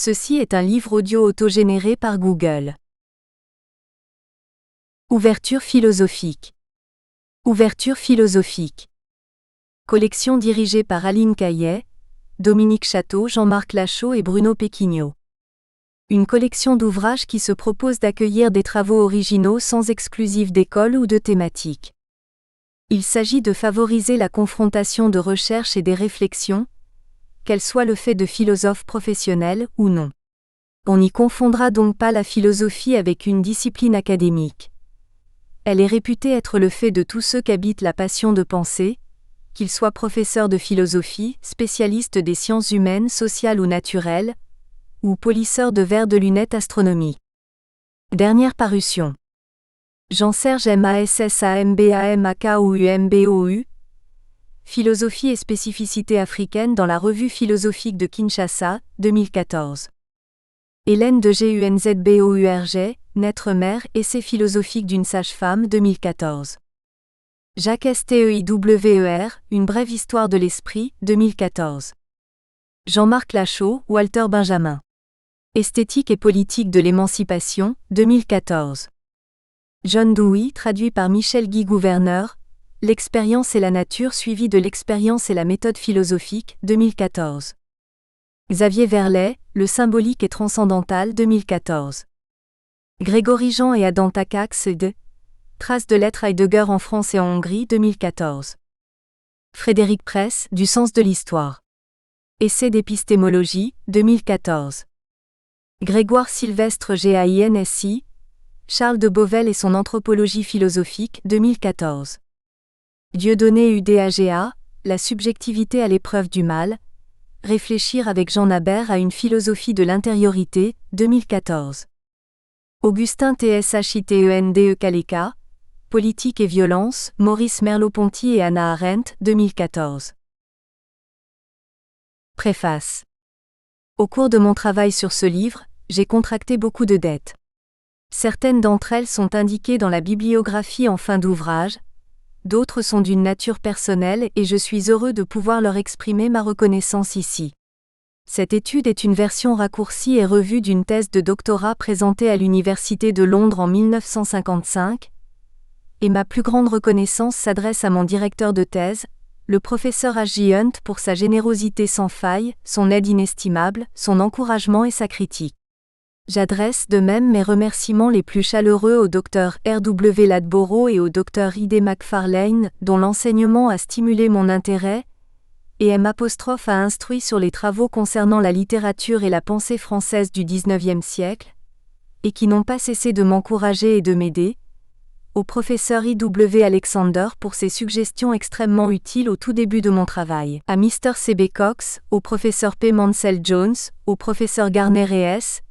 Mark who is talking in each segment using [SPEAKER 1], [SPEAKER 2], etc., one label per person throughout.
[SPEAKER 1] Ceci est un livre audio autogénéré par Google. Ouverture philosophique. Ouverture philosophique. Collection dirigée par Aline Caillet, Dominique Château, Jean-Marc Lachaud et Bruno Péquignot. Une collection d'ouvrages qui se propose d'accueillir des travaux originaux sans exclusif d'école ou de thématique. Il s'agit de favoriser la confrontation de recherche et des réflexions, qu'elles soient le fait de philosophes professionnels ou non. On n'y confondra donc pas la philosophie avec une discipline académique. Elle est réputée être le fait de tous ceux qu'habite la passion de penser, qu'ils soient professeurs de philosophie, spécialistes des sciences humaines, sociales ou naturelles, ou polisseurs de verres de lunettes astronomiques. Dernière parution. Jean-Serge Massambambakou. Philosophie et spécificité africaine dans la Revue philosophique de Kinshasa, 2014. Hélène de Gunzbourg, Naître mère, essai philosophique d'une sage-femme, 2014. Jacques Steiwer, Une brève histoire de l'esprit, 2014. Jean-Marc Lachaud, Walter Benjamin. Esthétique et politique de l'émancipation, 2014. John Dewey, traduit par Michel Guy Gouverneur, L'expérience et la nature suivie de l'expérience et la méthode philosophique, 2014. Xavier Verlet, Le symbolique et transcendantal, 2014. Grégory Jean et Adam Takacs de Traces de l'être Heidegger en France et en Hongrie, 2014. Frédéric Press, Du sens de l'histoire. Essai d'épistémologie, 2014. Grégoire Sylvestre Gainsi, Charles de Beauvel et son anthropologie philosophique, 2014. Dieudonné Udaga, La subjectivité à l'épreuve du mal, Réfléchir avec Jean Nabert à une philosophie de l'intériorité, 2014. Augustin Thitende Kaleka, Politique et violence, Maurice Merleau-Ponty et Hannah Arendt, 2014. Préface. Au cours de mon travail sur ce livre, j'ai contracté beaucoup de dettes. Certaines d'entre elles sont indiquées dans la bibliographie en fin d'ouvrage, d'autres sont d'une nature personnelle et je suis heureux de pouvoir leur exprimer ma reconnaissance ici. Cette étude est une version raccourcie et revue d'une thèse de doctorat présentée à l'Université de Londres en 1955, et ma plus grande reconnaissance s'adresse à mon directeur de thèse, le professeur H.J. Hunt, pour sa générosité sans faille, son aide inestimable, son encouragement et sa critique. J'adresse de même mes remerciements les plus chaleureux au Dr R.W. Ladborough et au Dr I.D. Macfarlane, dont l'enseignement a stimulé mon intérêt, et M' a instruit sur les travaux concernant la littérature et la pensée française du XIXe siècle, et qui n'ont pas cessé de m'encourager et de m'aider, au professeur I.W. Alexander pour ses suggestions extrêmement utiles au tout début de mon travail, à Mr. C.B. Cox, au professeur P. Mansell Jones, au professeur Garner Reyes,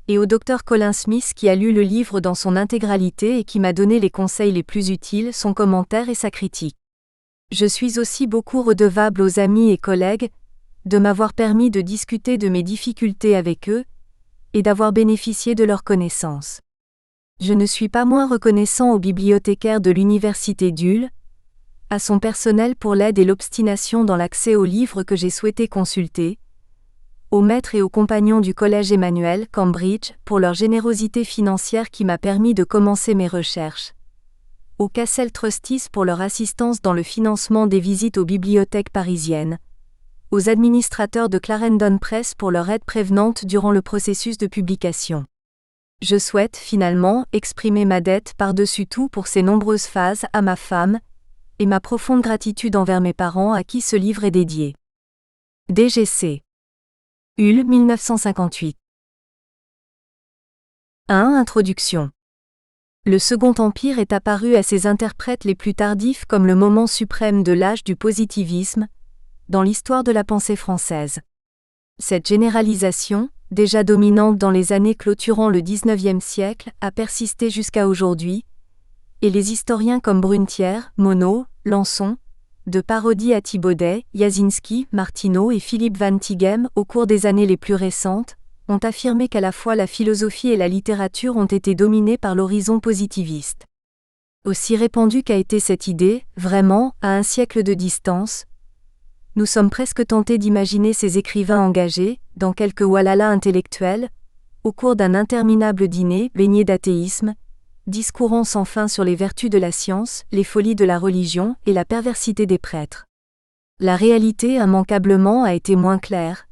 [SPEAKER 1] et au Dr Colin Smith qui a lu le livre dans son intégralité et qui m'a donné les conseils les plus utiles, son commentaire et sa critique. Je suis aussi beaucoup redevable aux amis et collègues, de m'avoir permis de discuter de mes difficultés avec eux, et d'avoir bénéficié de leurs connaissances. Je ne suis pas moins reconnaissant au bibliothécaire de l'Université d'Hull, à son personnel pour l'aide et l'obstination dans l'accès aux livres que j'ai souhaité consulter, aux maîtres et aux compagnons du Collège Emmanuel, Cambridge, pour leur générosité financière qui m'a permis de commencer mes recherches, aux Cassel Trustees pour leur assistance dans le financement des visites aux bibliothèques parisiennes, aux administrateurs de Clarendon Press pour leur aide prévenante durant le processus de publication. Je souhaite, finalement, exprimer ma dette par-dessus tout pour ces nombreuses phases à ma femme, et ma profonde gratitude envers mes parents à qui ce livre est dédié. DGC. Hull, 1958. 1. Introduction. Le Second Empire est apparu à ses interprètes les plus tardifs comme le moment suprême de l'âge du positivisme, dans l'histoire de la pensée française. Cette généralisation, déjà dominante dans les années clôturant le XIXe siècle, a persisté jusqu'à aujourd'hui, et les historiens comme Brunetière, Monod, Lançon, de Parodi à Thibaudet, Jasinski, Martineau et Philippe Van Tighem, au cours des années les plus récentes, ont affirmé qu'à la fois la philosophie et la littérature ont été dominées par l'horizon positiviste. Aussi répandue qu'a été cette idée, vraiment, à un siècle de distance, nous sommes presque tentés d'imaginer ces écrivains engagés, dans quelques walala intellectuels, au cours d'un interminable dîner baigné d'athéisme, discourant sans fin sur les vertus de la science, les folies de la religion et la perversité des prêtres. La réalité immanquablement a été moins claire,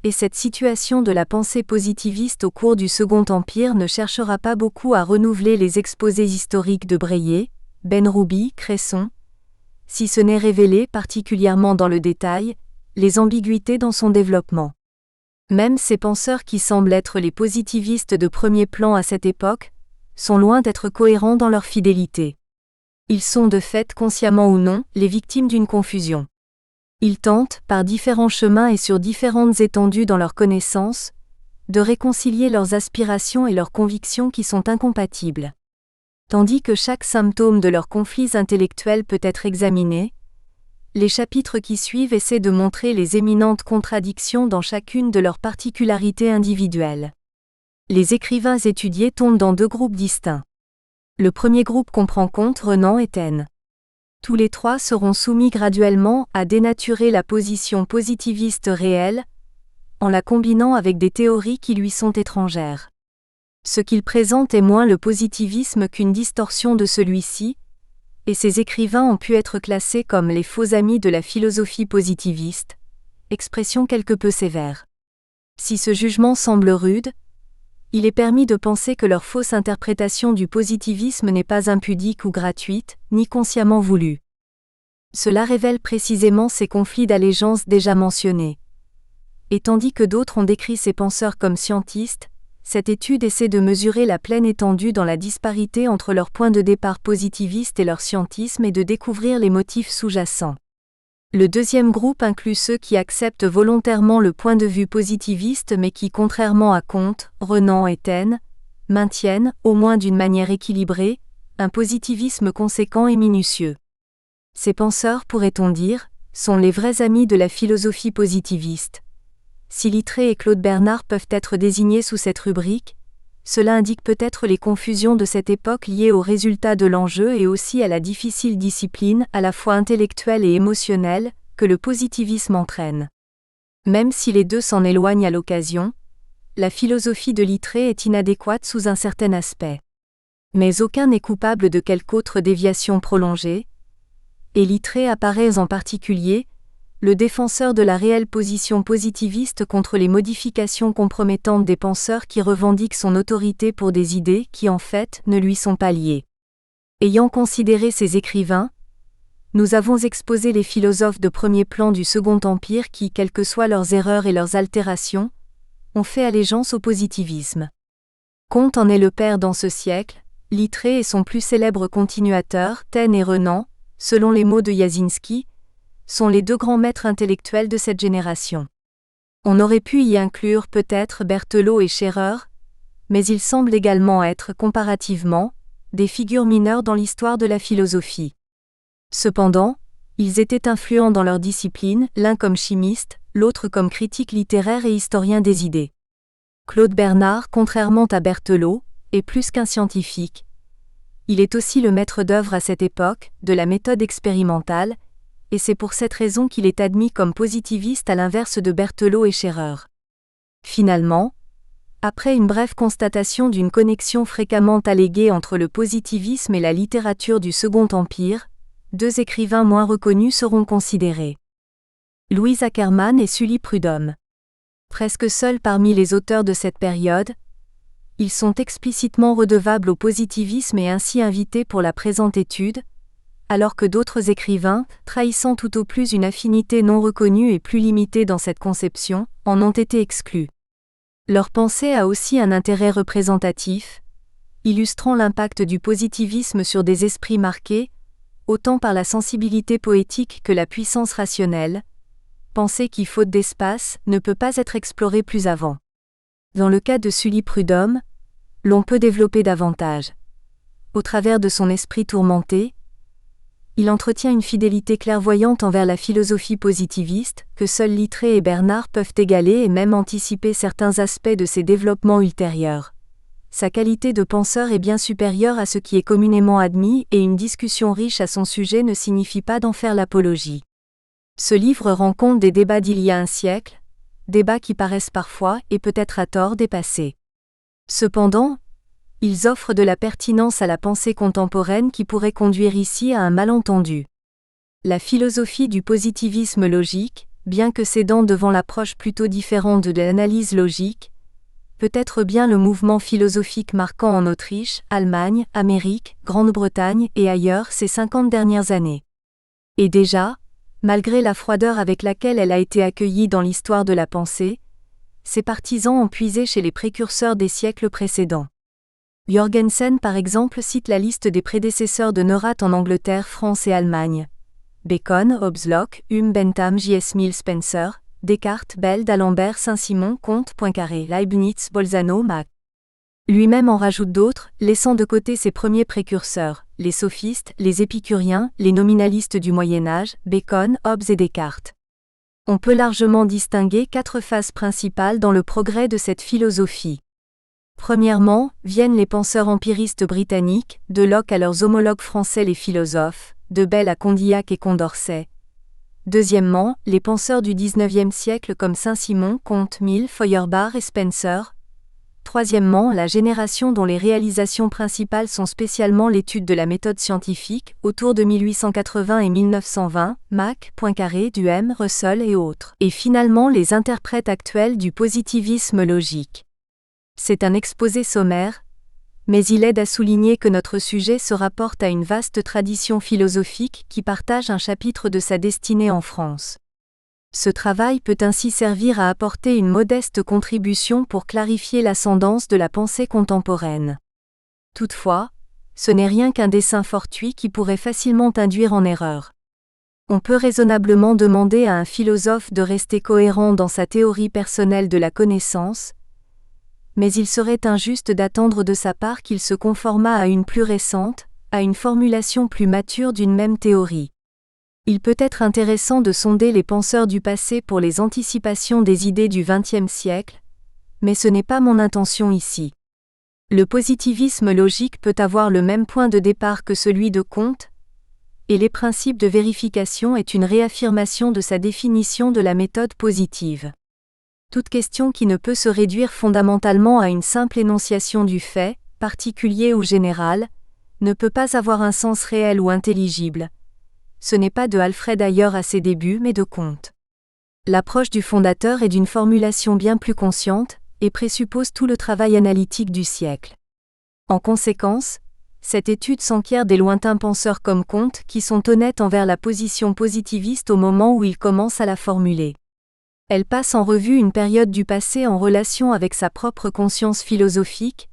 [SPEAKER 1] et cette situation de la pensée positiviste au cours du Second Empire ne cherchera pas beaucoup à renouveler les exposés historiques de Breillet, Benroubi, Cresson, si ce n'est révéler particulièrement dans le détail les ambiguïtés dans son développement. Même ces penseurs qui semblent être les positivistes de premier plan à cette époque sont loin d'être cohérents dans leur fidélité. Ils sont de fait, consciemment ou non, les victimes d'une confusion. Ils tentent, par différents chemins et sur différentes étendues dans leurs connaissances, de réconcilier leurs aspirations et leurs convictions qui sont incompatibles. Tandis que chaque symptôme de leurs conflits intellectuels peut être examiné, les chapitres qui suivent essaient de montrer les éminentes contradictions dans chacune de leurs particularités individuelles. Les écrivains étudiés tombent dans deux groupes distincts. Le premier groupe comprend Comte, Renan et Taine. Tous les trois seront soumis graduellement à dénaturer la position positiviste réelle, en la combinant avec des théories qui lui sont étrangères. Ce qu'ils présentent est moins le positivisme qu'une distorsion de celui-ci, et ces écrivains ont pu être classés comme les faux amis de la philosophie positiviste, expression quelque peu sévère. Si ce jugement semble rude, il est permis de penser que leur fausse interprétation du positivisme n'est pas impudique ou gratuite, ni consciemment voulue. Cela révèle précisément ces conflits d'allégeance déjà mentionnés. Et tandis que d'autres ont décrit ces penseurs comme scientistes, cette étude essaie de mesurer la pleine étendue dans la disparité entre leur point de départ positiviste et leur scientisme et de découvrir les motifs sous-jacents. Le deuxième groupe inclut ceux qui acceptent volontairement le point de vue positiviste mais qui, contrairement à Comte, Renan et Taine, maintiennent, au moins d'une manière équilibrée, un positivisme conséquent et minutieux. Ces penseurs, pourrait-on dire, sont les vrais amis de la philosophie positiviste. Si Littré et Claude Bernard peuvent être désignés sous cette rubrique, cela indique peut-être les confusions de cette époque liées aux résultats de l'enjeu et aussi à la difficile discipline, à la fois intellectuelle et émotionnelle, que le positivisme entraîne. Même si les deux s'en éloignent à l'occasion, la philosophie de Littré est inadéquate sous un certain aspect. Mais aucun n'est coupable de quelque autre déviation prolongée, et Littré apparaît en particulier, le défenseur de la réelle position positiviste contre les modifications compromettantes des penseurs qui revendiquent son autorité pour des idées qui en fait ne lui sont pas liées. Ayant considéré ces écrivains, nous avons exposé les philosophes de premier plan du Second Empire qui, quelles que soient leurs erreurs et leurs altérations, ont fait allégeance au positivisme. Comte en est le père dans ce siècle, Littré est son plus célèbre continuateur, Taine et Renan, selon les mots de Jasinski, sont les deux grands maîtres intellectuels de cette génération. On aurait pu y inclure peut-être Berthelot et Scherrer, mais ils semblent également être, comparativement, des figures mineures dans l'histoire de la philosophie. Cependant, ils étaient influents dans leur discipline, l'un comme chimiste, l'autre comme critique littéraire et historien des idées. Claude Bernard, contrairement à Berthelot, est plus qu'un scientifique. Il est aussi le maître d'œuvre à cette époque, de la méthode expérimentale, et c'est pour cette raison qu'il est admis comme positiviste à l'inverse de Berthelot et Scherrer. Finalement, après une brève constatation d'une connexion fréquemment alléguée entre le positivisme et la littérature du Second Empire, deux écrivains moins reconnus seront considérés. Louis Ackermann et Sully Prudhomme. Presque seuls parmi les auteurs de cette période, ils sont explicitement redevables au positivisme et ainsi invités pour la présente étude, alors que d'autres écrivains, trahissant tout au plus une affinité non reconnue et plus limitée dans cette conception, en ont été exclus. Leur pensée a aussi un intérêt représentatif, illustrant l'impact du positivisme sur des esprits marqués, autant par la sensibilité poétique que la puissance rationnelle, pensée qui, faute d'espace, ne peut pas être explorée plus avant. Dans le cas de Sully Prudhomme, l'on peut développer davantage. Au travers de son esprit tourmenté, il entretient une fidélité clairvoyante envers la philosophie positiviste, que seuls Littré et Bernard peuvent égaler et même anticiper certains aspects de ses développements ultérieurs. Sa qualité de penseur est bien supérieure à ce qui est communément admis et une discussion riche à son sujet ne signifie pas d'en faire l'apologie. Ce livre rend compte des débats d'il y a un siècle, débats qui paraissent parfois, et peut-être à tort, dépassés. Cependant, ils offrent de la pertinence à la pensée contemporaine qui pourrait conduire ici à un malentendu. La philosophie du positivisme logique, bien que cédant devant l'approche plutôt différente de l'analyse logique, peut être bien le mouvement philosophique marquant en Autriche, Allemagne, Amérique, Grande-Bretagne et ailleurs ces 50 dernières années. Et déjà, malgré la froideur avec laquelle elle a été accueillie dans l'histoire de la pensée, ses partisans ont puisé chez les précurseurs des siècles précédents. Jorgensen par exemple cite la liste des prédécesseurs de Neurath en Angleterre, France et Allemagne. Bacon, Hobbes, Locke, Hume, Bentham, J.S. Mill, Spencer, Descartes, Bell, D'Alembert, Saint-Simon, Comte, Poincaré, Leibniz, Bolzano, Mach. Lui-même en rajoute d'autres, laissant de côté ses premiers précurseurs, les sophistes, les épicuriens, les nominalistes du Moyen-Âge, Bacon, Hobbes et Descartes. On peut largement distinguer 4 phases principales dans le progrès de cette philosophie. Premièrement, viennent les penseurs empiristes britanniques, de Locke à leurs homologues français les philosophes, de Bell à Condillac et Condorcet. Deuxièmement, les penseurs du XIXe siècle comme Saint-Simon, Comte, Mill, Feuerbach et Spencer. Troisièmement, la génération dont les réalisations principales sont spécialement l'étude de la méthode scientifique, autour de 1880 et 1920, Mach, Poincaré, Duhem, Russell et autres. Et finalement les interprètes actuels du positivisme logique. C'est un exposé sommaire, mais il aide à souligner que notre sujet se rapporte à une vaste tradition philosophique qui partage un chapitre de sa destinée en France. Ce travail peut ainsi servir à apporter une modeste contribution pour clarifier l'ascendance de la pensée contemporaine. Toutefois, ce n'est rien qu'un dessin fortuit qui pourrait facilement induire en erreur. On peut raisonnablement demander à un philosophe de rester cohérent dans sa théorie personnelle de la connaissance, mais il serait injuste d'attendre de sa part qu'il se conformât à une plus récente, à une formulation plus mature d'une même théorie. Il peut être intéressant de sonder les penseurs du passé pour les anticipations des idées du XXe siècle, mais ce n'est pas mon intention ici. Le positivisme logique peut avoir le même point de départ que celui de Comte, et les principes de vérification est une réaffirmation de sa définition de la méthode positive. Toute question qui ne peut se réduire fondamentalement à une simple énonciation du fait, particulier ou général, ne peut pas avoir un sens réel ou intelligible. Ce n'est pas de Alfred ailleurs à ses débuts mais de Comte. L'approche du fondateur est d'une formulation bien plus consciente, et présuppose tout le travail analytique du siècle. En conséquence, cette étude s'enquiert des lointains penseurs comme Comte qui sont honnêtes envers la position positiviste au moment où ils commencent à la formuler. Elle passe en revue une période du passé en relation avec sa propre conscience philosophique,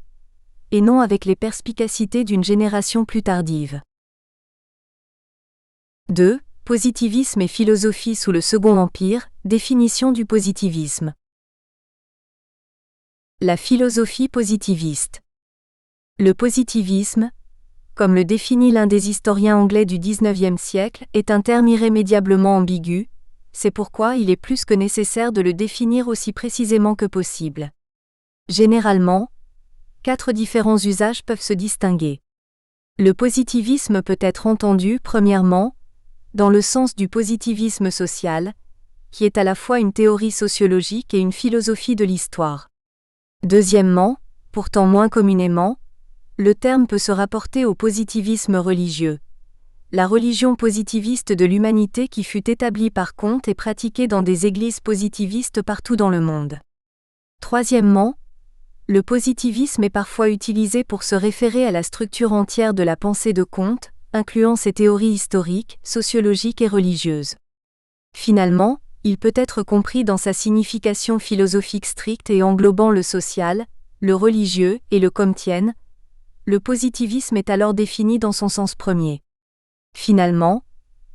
[SPEAKER 1] et non avec les perspicacités d'une génération plus tardive. 2. Positivisme et philosophie sous le Second Empire, définition du positivisme. La philosophie positiviste. Le positivisme, comme le définit l'un des historiens anglais du XIXe siècle, est un terme irrémédiablement ambigu. C'est pourquoi il est plus que nécessaire de le définir aussi précisément que possible. Généralement, 4 différents usages peuvent se distinguer. Le positivisme peut être entendu, premièrement, dans le sens du positivisme social, qui est à la fois une théorie sociologique et une philosophie de l'histoire. Deuxièmement, pourtant moins communément, le terme peut se rapporter au positivisme religieux. La religion positiviste de l'humanité qui fut établie par Comte et pratiquée dans des églises positivistes partout dans le monde. Troisièmement, le positivisme est parfois utilisé pour se référer à la structure entière de la pensée de Comte, incluant ses théories historiques, sociologiques et religieuses. Finalement, il peut être compris dans sa signification philosophique stricte et englobant le social, le religieux et le comtienne. Le positivisme est alors défini dans son sens premier. Finalement,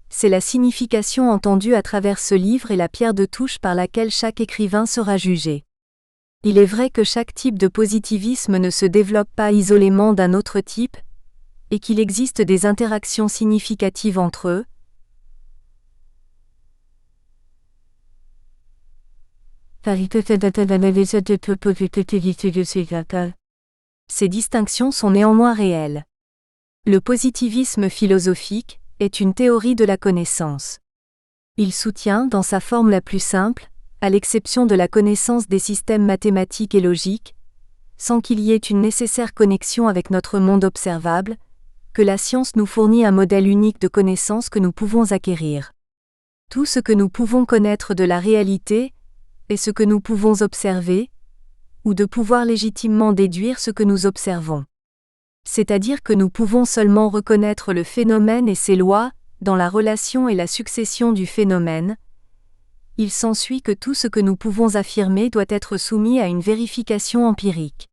[SPEAKER 1] c'est la signification entendue à travers ce livre et la pierre de touche par laquelle chaque écrivain sera jugé. Il est vrai que chaque type de positivisme ne se développe pas isolément d'un autre type, et qu'il existe des interactions significatives entre eux. Ces distinctions sont néanmoins réelles. Le positivisme philosophique est une théorie de la connaissance. Il soutient, dans sa forme la plus simple, à l'exception de la connaissance des systèmes mathématiques et logiques, sans qu'il y ait une nécessaire connexion avec notre monde observable, que la science nous fournit un modèle unique de connaissances que nous pouvons acquérir. Tout ce que nous pouvons connaître de la réalité est ce que nous pouvons observer, ou de pouvoir légitimement déduire ce que nous observons. C'est-à-dire que nous pouvons seulement reconnaître le phénomène et ses lois, dans la relation et la succession du phénomène. Il s'ensuit que tout ce que nous pouvons affirmer doit être soumis à une vérification empirique.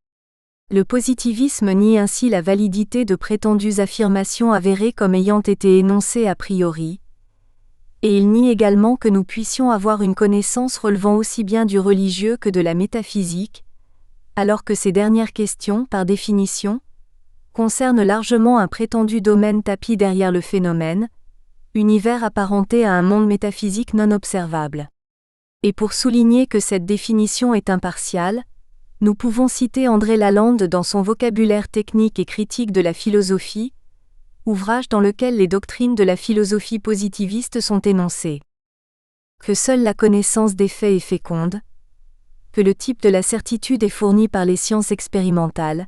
[SPEAKER 1] Le positivisme nie ainsi la validité de prétendues affirmations avérées comme ayant été énoncées a priori, et il nie également que nous puissions avoir une connaissance relevant aussi bien du religieux que de la métaphysique, alors que ces dernières questions, par définition, concernent largement un prétendu domaine tapi derrière le phénomène, univers apparenté à un monde métaphysique non observable. Et pour souligner que cette définition est impartiale, nous pouvons citer André Lalande dans son Vocabulaire technique et critique de la philosophie, ouvrage dans lequel les doctrines de la philosophie positiviste sont énoncées. Que seule la connaissance des faits est féconde, que le type de la certitude est fourni par les sciences expérimentales,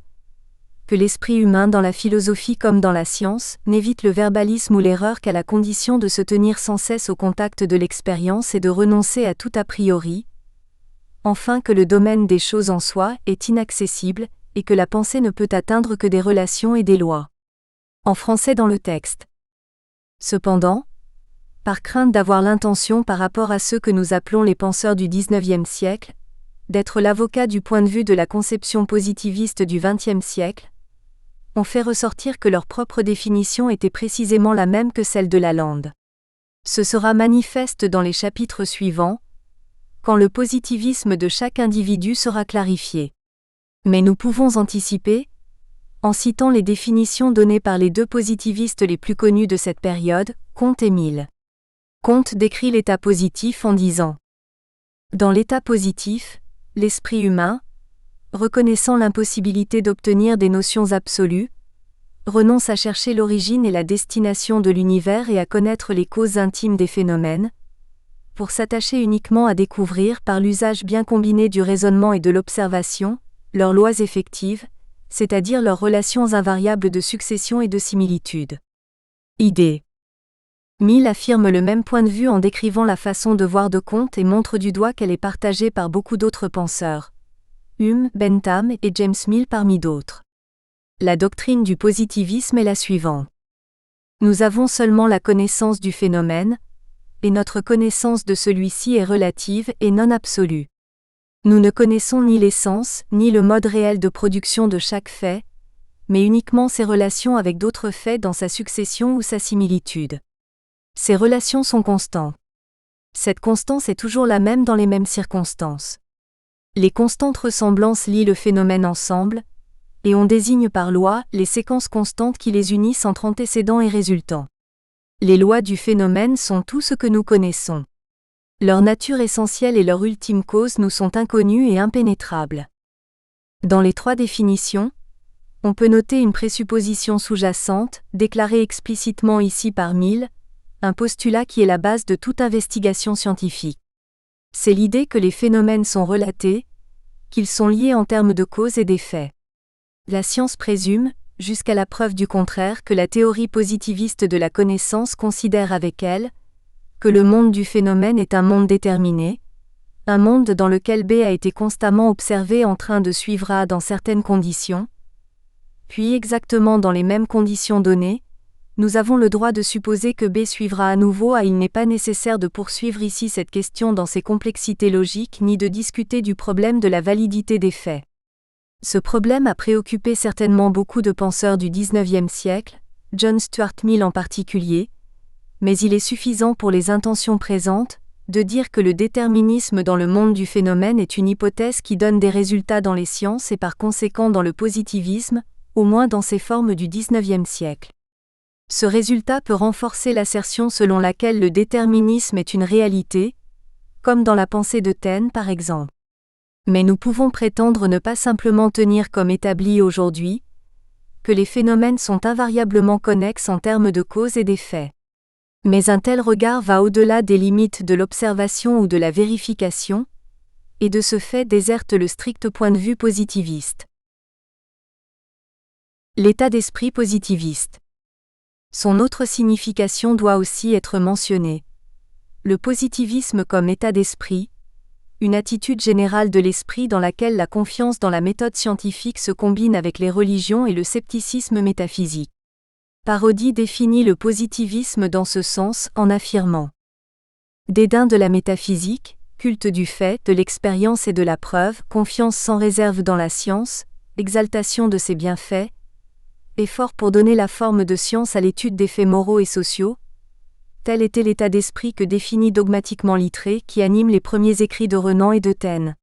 [SPEAKER 1] que l'esprit humain dans la philosophie comme dans la science n'évite le verbalisme ou l'erreur qu'à la condition de se tenir sans cesse au contact de l'expérience et de renoncer à tout a priori. Enfin que le domaine des choses en soi est inaccessible, et que la pensée ne peut atteindre que des relations et des lois. En français dans le texte. Cependant, par crainte d'avoir l'intention par rapport à ceux que nous appelons les penseurs du XIXe siècle, d'être l'avocat du point de vue de la conception positiviste du XXe siècle, on fait ressortir que leur propre définition était précisément la même que celle de Lalande. Ce sera manifeste dans les chapitres suivants, quand le positivisme de chaque individu sera clarifié. Mais nous pouvons anticiper, en citant les définitions données par les deux positivistes les plus connus de cette période, Comte et Mill. Comte décrit l'état positif en disant : dans l'état positif, l'esprit humain, reconnaissant l'impossibilité d'obtenir des notions absolues, renonce à chercher l'origine et la destination de l'univers et à connaître les causes intimes des phénomènes, pour s'attacher uniquement à découvrir par l'usage bien combiné du raisonnement et de l'observation, leurs lois effectives, c'est-à-dire leurs relations invariables de succession et de similitude. Idée. Mill affirme le même point de vue en décrivant la façon de voir de Comte et montre du doigt qu'elle est partagée par beaucoup d'autres penseurs. Hume, Bentham et James Mill parmi d'autres. La doctrine du positivisme est la suivante. Nous avons seulement la connaissance du phénomène, et notre connaissance de celui-ci est relative et non absolue. Nous ne connaissons ni l'essence, ni le mode réel de production de chaque fait, mais uniquement ses relations avec d'autres faits dans sa succession ou sa similitude. Ces relations sont constantes. Cette constance est toujours la même dans les mêmes circonstances. Les constantes ressemblances lient le phénomène ensemble, et on désigne par loi les séquences constantes qui les unissent entre antécédents et résultants. Les lois du phénomène sont tout ce que nous connaissons. Leur nature essentielle et leur ultime cause nous sont inconnues et impénétrables. Dans les trois définitions, on peut noter une présupposition sous-jacente, déclarée explicitement ici par Mill, un postulat qui est la base de toute investigation scientifique. C'est l'idée que les phénomènes sont relatés, qu'ils sont liés en termes de cause et d'effet. La science présume, jusqu'à la preuve du contraire, que la théorie positiviste de la connaissance considère avec elle que le monde du phénomène est un monde déterminé, un monde dans lequel B a été constamment observé en train de suivre A dans certaines conditions, puis exactement dans les mêmes conditions données, nous avons le droit de supposer que B suivra à nouveau A. Il n'est pas nécessaire de poursuivre ici cette question dans ses complexités logiques ni de discuter du problème de la validité des faits. Ce problème a préoccupé certainement beaucoup de penseurs du XIXe siècle, John Stuart Mill en particulier, mais il est suffisant pour les intentions présentes de dire que le déterminisme dans le monde du phénomène est une hypothèse qui donne des résultats dans les sciences et par conséquent dans le positivisme, au moins dans ses formes du XIXe siècle. Ce résultat peut renforcer l'assertion selon laquelle le déterminisme est une réalité, comme dans la pensée de Taine par exemple. Mais nous pouvons prétendre ne pas simplement tenir comme établi aujourd'hui que les phénomènes sont invariablement connexes en termes de cause et d'effet. Mais un tel regard va au-delà des limites de l'observation ou de la vérification, et de ce fait déserte le strict point de vue positiviste. L'état d'esprit positiviste. Son autre signification doit aussi être mentionnée. Le positivisme comme état d'esprit, une attitude générale de l'esprit dans laquelle la confiance dans la méthode scientifique se combine avec les religions et le scepticisme métaphysique. Parodi définit le positivisme dans ce sens en affirmant: dédain de la métaphysique, culte du fait, de l'expérience et de la preuve, confiance sans réserve dans la science, exaltation de ses bienfaits, effort pour donner la forme de science à l'étude des faits moraux et sociaux. Tel était l'état d'esprit que définit dogmatiquement Littré qui anime les premiers écrits de Renan et de Taine.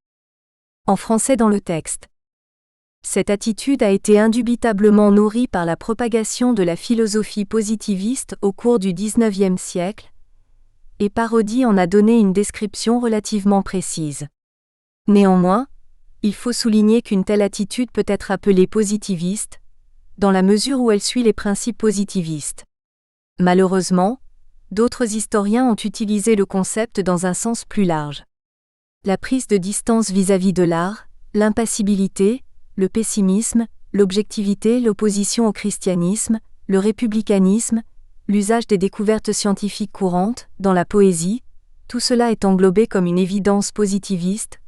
[SPEAKER 1] En français dans le texte. Cette attitude a été indubitablement nourrie par la propagation de la philosophie positiviste au cours du XIXe siècle, et Parodi en a donné une description relativement précise. Néanmoins, il faut souligner qu'une telle attitude peut être appelée positiviste, dans la mesure où elle suit les principes positivistes. Malheureusement, d'autres historiens ont utilisé le concept dans un sens plus large. La prise de distance vis-à-vis de l'art, l'impassibilité, le pessimisme, l'objectivité, l'opposition au christianisme, le républicanisme, l'usage des découvertes scientifiques courantes, dans la poésie, tout cela est englobé comme une évidence positiviste.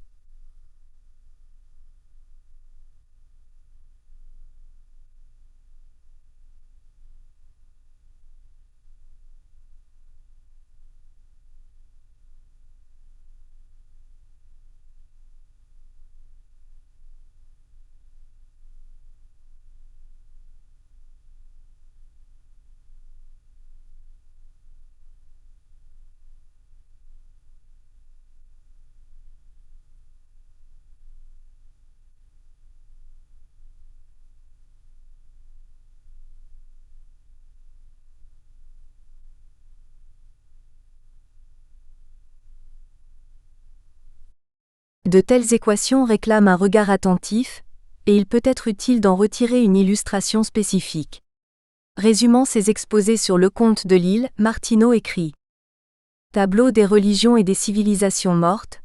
[SPEAKER 1] De telles équations réclament un regard attentif, et il peut être utile d'en retirer une illustration spécifique. Résumant ses exposés sur Lecomte de Lille, Martineau écrit: tableau des religions et des civilisations mortes,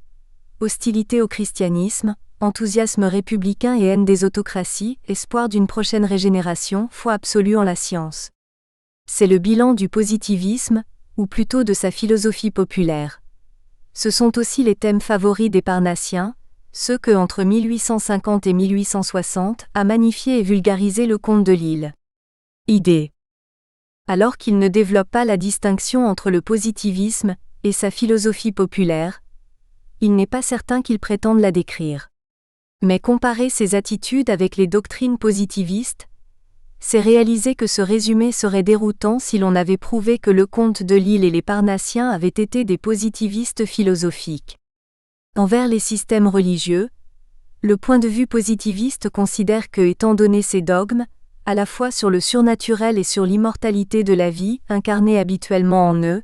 [SPEAKER 1] hostilité au christianisme, enthousiasme républicain et haine des autocraties, espoir d'une prochaine régénération, foi absolue en la science. C'est le bilan du positivisme, ou plutôt de sa philosophie populaire. Ce sont aussi les thèmes favoris des Parnassiens, ceux que, entre 1850 et 1860, a magnifié et vulgarisé Lecomte de Lille. Idée. Alors qu'il ne développe pas la distinction entre le positivisme et sa philosophie populaire, il n'est pas certain qu'il prétende la décrire. Mais comparer ses attitudes avec les doctrines positivistes, c'est réaliser que ce résumé serait déroutant si l'on avait prouvé que Lecomte de Lille et les Parnassiens avaient été des positivistes philosophiques. Envers les systèmes religieux, le point de vue positiviste considère que, étant donné ces dogmes, à la fois sur le surnaturel et sur l'immortalité de la vie, incarnée habituellement en eux,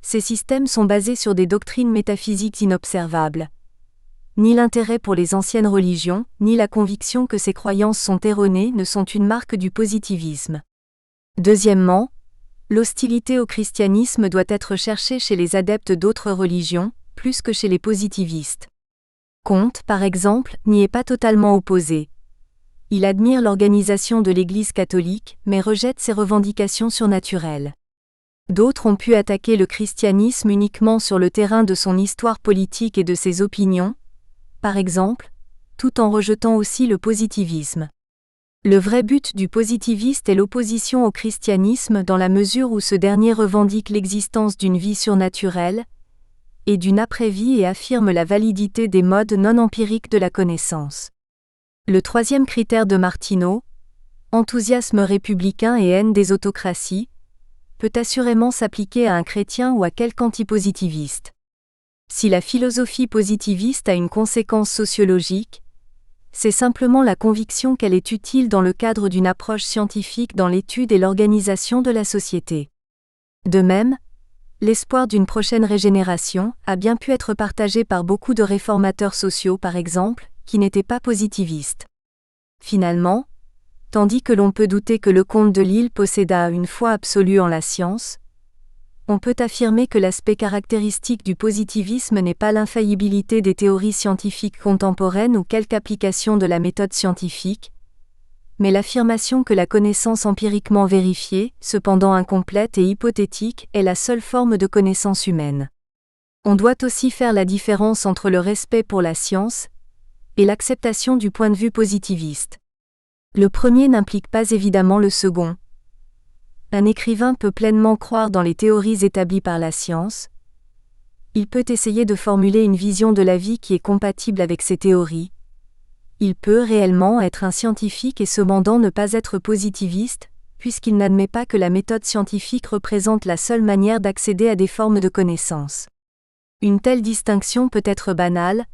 [SPEAKER 1] ces systèmes sont basés sur des doctrines métaphysiques inobservables. Ni l'intérêt pour les anciennes religions, ni la conviction que ces croyances sont erronées ne sont une marque du positivisme. Deuxièmement, l'hostilité au christianisme doit être cherchée chez les adeptes d'autres religions, plus que chez les positivistes. Comte, par exemple, n'y est pas totalement opposé. Il admire l'organisation de l'Église catholique, mais rejette ses revendications surnaturelles. D'autres ont pu attaquer le christianisme uniquement sur le terrain de son histoire politique et de ses opinions, par exemple, tout en rejetant aussi le positivisme. Le vrai but du positiviste est l'opposition au christianisme dans la mesure où ce dernier revendique l'existence d'une vie surnaturelle et d'une après-vie et affirme la validité des modes non empiriques de la connaissance. Le troisième critère de Martineau, enthousiasme républicain et haine des autocraties, peut assurément s'appliquer à un chrétien ou à quelque antipositiviste. Si la philosophie positiviste a une conséquence sociologique, c'est simplement la conviction qu'elle est utile dans le cadre d'une approche scientifique dans l'étude et l'organisation de la société. De même, l'espoir d'une prochaine régénération a bien pu être partagé par beaucoup de réformateurs sociaux par exemple, qui n'étaient pas positivistes. Finalement, tandis que l'on peut douter que Lecomte de Lille possédât une foi absolue en la science, on peut affirmer que l'aspect caractéristique du positivisme n'est pas l'infaillibilité des théories scientifiques contemporaines ou quelque application de la méthode scientifique, mais l'affirmation que la connaissance empiriquement vérifiée, cependant incomplète et hypothétique, est la seule forme de connaissance humaine. On doit aussi faire la différence entre le respect pour la science et l'acceptation du point de vue positiviste. Le premier n'implique pas évidemment le second. Un écrivain peut pleinement croire dans les théories établies par la science. Il peut essayer de formuler une vision de la vie qui est compatible avec ces théories. Il peut réellement être un scientifique et cependant ne pas être positiviste, puisqu'il n'admet pas que la méthode scientifique représente la seule manière d'accéder à des formes de connaissance. Une telle distinction peut être banale,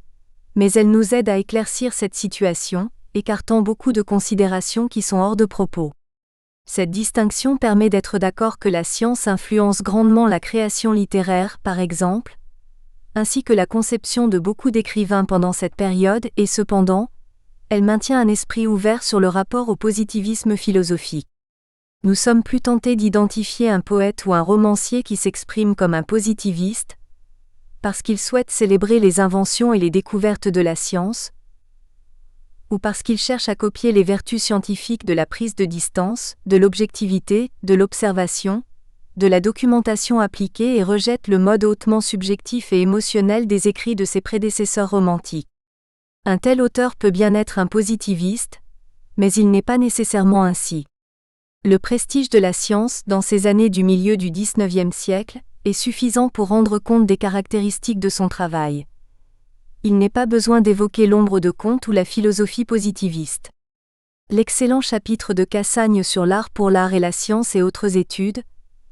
[SPEAKER 1] mais elle nous aide à éclaircir cette situation, écartant beaucoup de considérations qui sont hors de propos. Cette distinction permet d'être d'accord que la science influence grandement la création littéraire, par exemple, ainsi que la conception de beaucoup d'écrivains pendant cette période et cependant, elle maintient un esprit ouvert sur le rapport au positivisme philosophique. Nous sommes plus tentés d'identifier un poète ou un romancier qui s'exprime comme un positiviste, parce qu'il souhaite célébrer les inventions et les découvertes de la science, ou parce qu'il cherche à copier les vertus scientifiques de la prise de distance, de l'objectivité, de l'observation, de la documentation appliquée et rejette le mode hautement subjectif et émotionnel des écrits de ses prédécesseurs romantiques. Un tel auteur peut bien être un positiviste, mais il n'est pas nécessairement ainsi. Le prestige de la science dans ces années du milieu du XIXe siècle est suffisant pour rendre compte des caractéristiques de son travail. Il n'est pas besoin d'évoquer l'ombre de Comte ou la philosophie positiviste. L'excellent chapitre de Cassagne sur l'art pour l'art et la science et autres études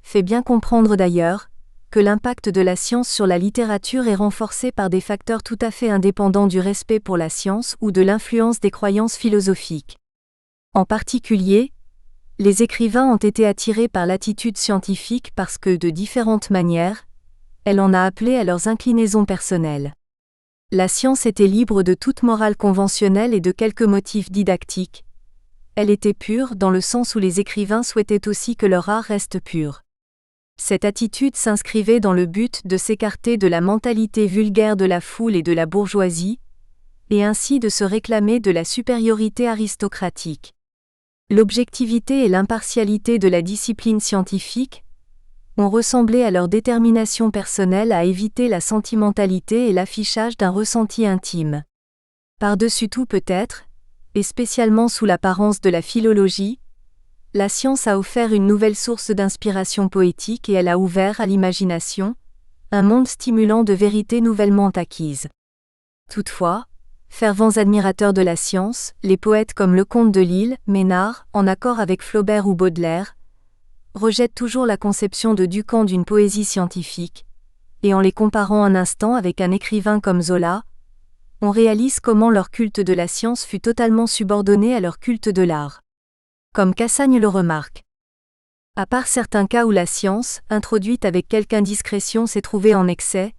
[SPEAKER 1] fait bien comprendre d'ailleurs que l'impact de la science sur la littérature est renforcé par des facteurs tout à fait indépendants du respect pour la science ou de l'influence des croyances philosophiques. En particulier, les écrivains ont été attirés par l'attitude scientifique parce que, de différentes manières, elle en a appelé à leurs inclinaisons personnelles. La science était libre de toute morale conventionnelle et de quelques motifs didactiques. Elle était pure dans le sens où les écrivains souhaitaient aussi que leur art reste pur. Cette attitude s'inscrivait dans le but de s'écarter de la mentalité vulgaire de la foule et de la bourgeoisie, et ainsi de se réclamer de la supériorité aristocratique. L'objectivité et l'impartialité de la discipline scientifique ont ressemblé à leur détermination personnelle à éviter la sentimentalité et l'affichage d'un ressenti intime. Par-dessus tout peut-être, et spécialement sous l'apparence de la philologie, la science a offert une nouvelle source d'inspiration poétique et elle a ouvert à l'imagination un monde stimulant de vérités nouvellement acquises. Toutefois, fervents admirateurs de la science, les poètes comme Lecomte de Lisle, Ménard, en accord avec Flaubert ou Baudelaire, rejettent toujours la conception de Ducamp d'une poésie scientifique, et en les comparant un instant avec un écrivain comme Zola, on réalise comment leur culte de la science fut totalement subordonné à leur culte de l'art. Comme Cassagne le remarque. À part certains cas où la science, introduite avec quelque indiscrétion, s'est trouvée en excès,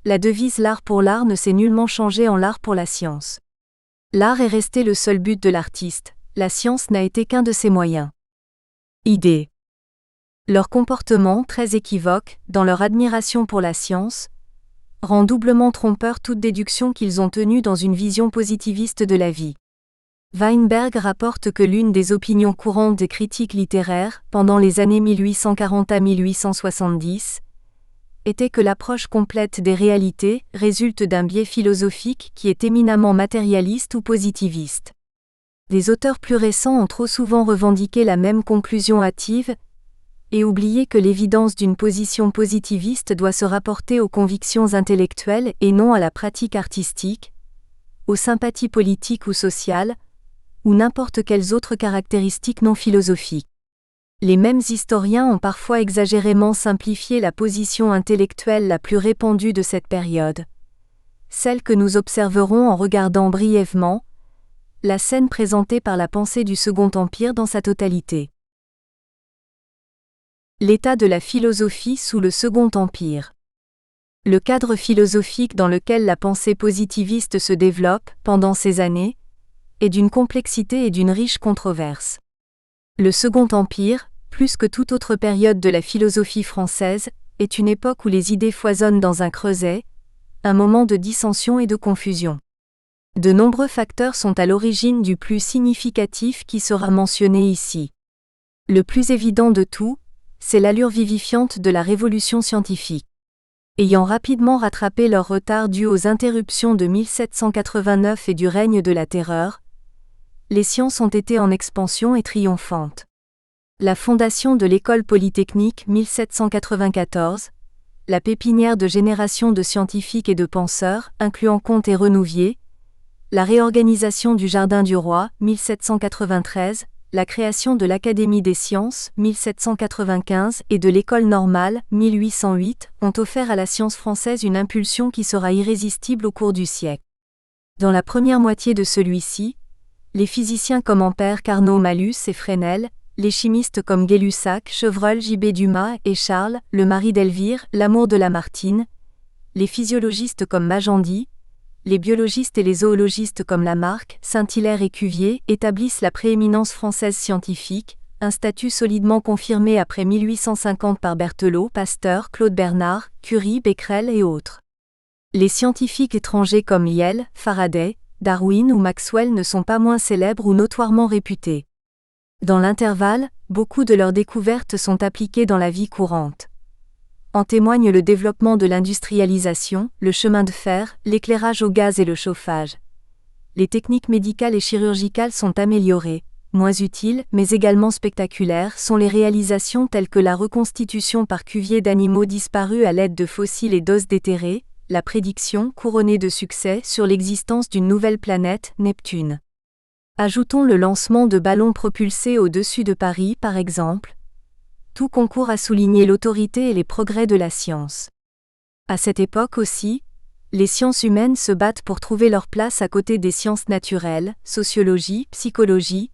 [SPEAKER 1] la devise l'art pour l'art ne s'est nullement changée en l'art pour la science. L'art est resté le seul but de l'artiste, la science n'a été qu'un de ses moyens. Idée. Leur comportement, très équivoque, dans leur admiration pour la science, rend doublement trompeur toute déduction qu'ils ont tenue dans une vision positiviste de la vie. Weinberg rapporte que l'une des opinions courantes des critiques littéraires, pendant les années 1840 à 1870, était que l'approche complète des réalités résulte d'un biais philosophique qui est éminemment matérialiste ou positiviste. Des auteurs plus récents ont trop souvent revendiqué la même conclusion hâtive, et oublier que l'évidence d'une position positiviste doit se rapporter aux convictions intellectuelles et non à la pratique artistique, aux sympathies politiques ou sociales, ou n'importe quelles autres caractéristiques non philosophiques. Les mêmes historiens ont parfois exagérément simplifié la position intellectuelle la plus répandue de cette période, celle que nous observerons en regardant brièvement la scène présentée par la pensée du Second Empire dans sa totalité. L'état de la philosophie sous le Second Empire. Le cadre philosophique dans lequel la pensée positiviste se développe, pendant ces années, est d'une complexité et d'une riche controverse. Le Second Empire, plus que toute autre période de la philosophie française, est une époque où les idées foisonnent dans un creuset, un moment de dissension et de confusion. De nombreux facteurs sont à l'origine du plus significatif qui sera mentionné ici. Le plus évident de tout, c'est l'allure vivifiante de la révolution scientifique. Ayant rapidement rattrapé leur retard dû aux interruptions de 1789 et du règne de la Terreur, les sciences ont été en expansion et triomphante. La fondation de l'École polytechnique 1794, la pépinière de générations de scientifiques et de penseurs, incluant Comte et Renouvier, la réorganisation du Jardin du Roi, 1793, la création de l'Académie des sciences, 1795, et de l'École normale, 1808, ont offert à la science française une impulsion qui sera irrésistible au cours du siècle. Dans la première moitié de celui-ci, les physiciens comme Ampère, Carnot, Malus et Fresnel, les chimistes comme Gay-Lussac, Chevreul, J.B. Dumas et Charles, le mari d'Elvire, Lamour de Lamartine, les physiologistes comme Magendie, les biologistes et les zoologistes comme Lamarck, Saint-Hilaire et Cuvier établissent la prééminence française scientifique, un statut solidement confirmé après 1850 par Berthelot, Pasteur, Claude Bernard, Curie, Becquerel et autres. Les scientifiques étrangers comme Lyell, Faraday, Darwin ou Maxwell ne sont pas moins célèbres ou notoirement réputés. Dans l'intervalle, beaucoup de leurs découvertes sont appliquées dans la vie courante. En témoigne le développement de l'industrialisation, le chemin de fer, l'éclairage au gaz et le chauffage. Les techniques médicales et chirurgicales sont améliorées, moins utiles mais également spectaculaires sont les réalisations telles que la reconstitution par Cuvier d'animaux disparus à l'aide de fossiles et d'os déterrés, la prédiction, couronnée de succès, sur l'existence d'une nouvelle planète, Neptune. Ajoutons le lancement de ballons propulsés au-dessus de Paris par exemple. Tout concourt à souligner l'autorité et les progrès de la science. À cette époque aussi, les sciences humaines se battent pour trouver leur place à côté des sciences naturelles, sociologie, psychologie,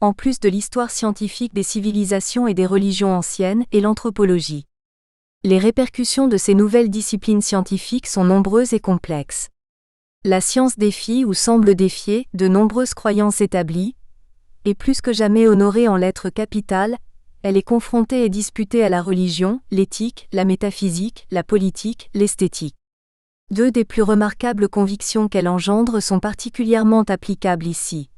[SPEAKER 1] en plus de l'histoire scientifique des civilisations et des religions anciennes et l'anthropologie. Les répercussions de ces nouvelles disciplines scientifiques sont nombreuses et complexes. La science défie ou semble défier de nombreuses croyances établies, et plus que jamais honorée en lettres capitales, elle est confrontée et disputée à la religion, l'éthique, la métaphysique, la politique, l'esthétique. Deux des plus remarquables convictions qu'elle engendre sont particulièrement applicables ici.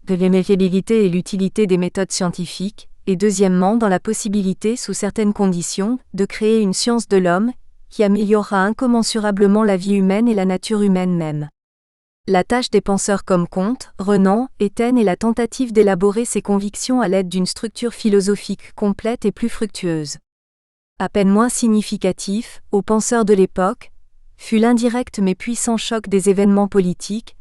[SPEAKER 1] De l'imméfiabilité et l'utilité des méthodes scientifiques, et deuxièmement dans la possibilité, sous certaines conditions, de créer une science de l'homme, qui améliorera incommensurablement la vie humaine et la nature humaine même. La tâche des penseurs comme Comte, Renan et Taine est la tentative d'élaborer ces convictions à l'aide d'une structure philosophique complète et plus fructueuse. À peine moins significatif, aux penseurs de l'époque, fut l'indirect mais puissant choc des événements politiques,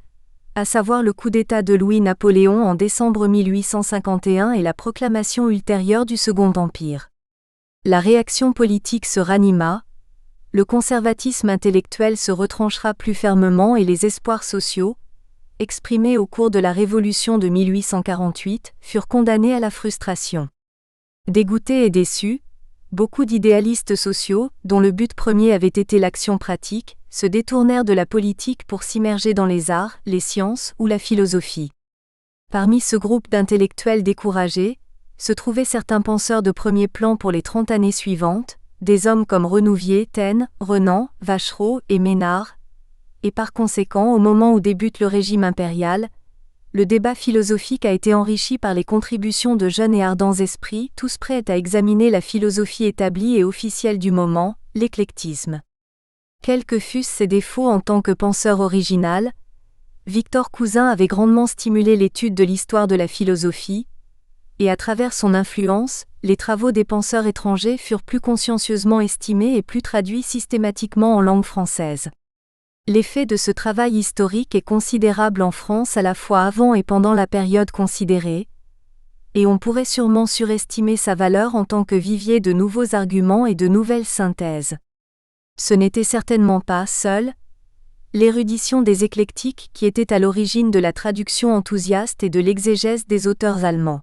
[SPEAKER 1] à savoir le coup d'État de Louis-Napoléon en décembre 1851 et la proclamation ultérieure du Second Empire. La réaction politique se ranima, le conservatisme intellectuel se retranchera plus fermement et les espoirs sociaux, exprimés au cours de la Révolution de 1848, furent condamnés à la frustration. Dégoûtés et déçus, beaucoup d'idéalistes sociaux, dont le but premier avait été l'action pratique, se détournèrent de la politique pour s'immerger dans les arts, les sciences ou la philosophie. Parmi ce groupe d'intellectuels découragés, se trouvaient certains penseurs de premier plan pour les 30 années suivantes, des hommes comme Renouvier, Taine, Renan, Vachereau et Ménard, et par conséquent au moment où débute le régime impérial, le débat philosophique a été enrichi par les contributions de jeunes et ardents esprits, tous prêts à examiner la philosophie établie et officielle du moment, l'éclectisme. Quels que fussent ses défauts en tant que penseur original, Victor Cousin avait grandement stimulé l'étude de l'histoire de la philosophie, et à travers son influence, les travaux des penseurs étrangers furent plus consciencieusement estimés et plus traduits systématiquement en langue française. L'effet de ce travail historique est considérable en France à la fois avant et pendant la période considérée, et on pourrait sûrement surestimer sa valeur en tant que vivier de nouveaux arguments et de nouvelles synthèses. Ce n'était certainement pas, seul, l'érudition des éclectiques qui était à l'origine de la traduction enthousiaste et de l'exégèse des auteurs allemands.